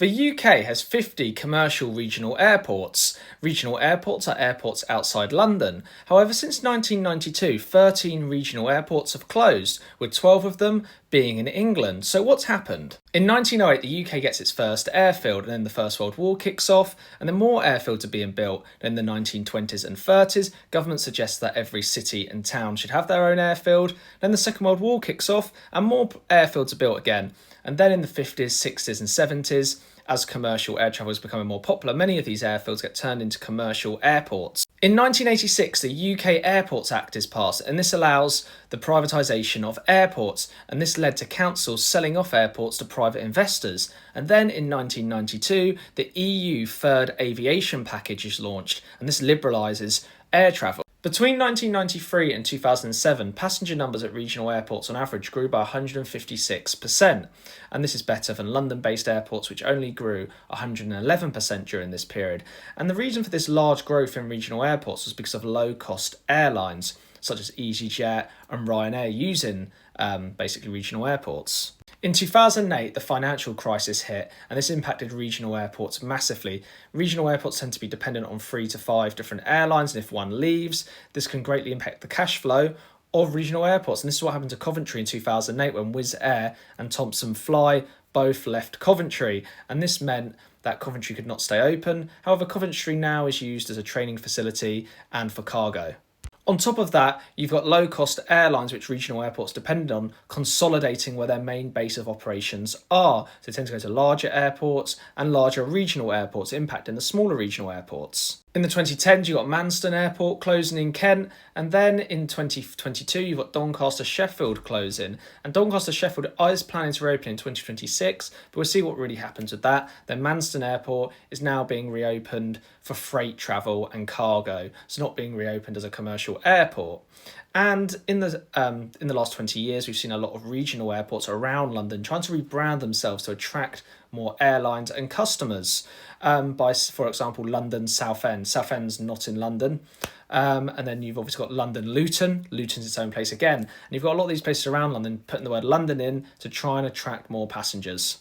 The UK has 50 commercial regional airports. Regional airports are airports outside London. However, since 1992, 13 regional airports have closed, with 12 of them being in England. So what's happened? In 1908, the UK gets its first airfield, and then the First World War kicks off, and then more airfields are being built. In the 1920s and 30s, government suggests that every city and town should have their own airfield. Then the Second World War kicks off, and more airfields are built again. And then in the 50s, 60s and 70s, as commercial air travel is becoming more popular, many of these airfields get turned into commercial airports. In 1986, the UK Airports Act is passed, and this allows the privatisation of airports, and this led to councils selling off airports to private investors. And then in 1992, the EU Third Aviation Package is launched, and this liberalises air travel. Between 1993 and 2007, passenger numbers at regional airports on average grew by 156%, and this is better than London-based airports, which only grew 111% during this period. And the reason for this large growth in regional airports was because of low-cost airlines, such as EasyJet and Ryanair, using basically regional airports. In 2008, the financial crisis hit, and this impacted regional airports massively. Regional airports tend to be dependent on 3 to 5 different airlines, and if one leaves, this can greatly impact the cash flow of regional airports. And this is what happened to Coventry in 2008 when Wizz Air and Thompson Fly both left Coventry, and this meant that Coventry could not stay open. However, Coventry now is used as a training facility and for cargo. On top of that, you've got low-cost airlines, which regional airports depend on, consolidating where their main base of operations are. So they tend to go to larger airports and larger regional airports, impacting the smaller regional airports. In the 2010s, you've got Manston Airport closing in Kent, and then in 2022, you've got Doncaster Sheffield closing. And Doncaster Sheffield is planning to reopen in 2026, but we'll see what really happens with that. Then Manston Airport is now being reopened for freight travel and cargo. It's not being reopened as a commercial airport. And in the last 20 years, we've seen a lot of regional airports around London trying to rebrand themselves to attract more airlines and customers. By, for example, London Southend. Southend's not in London. And then you've obviously got London Luton. Luton's its own place again. And you've got a lot of these places around London putting the word London in to try and attract more passengers.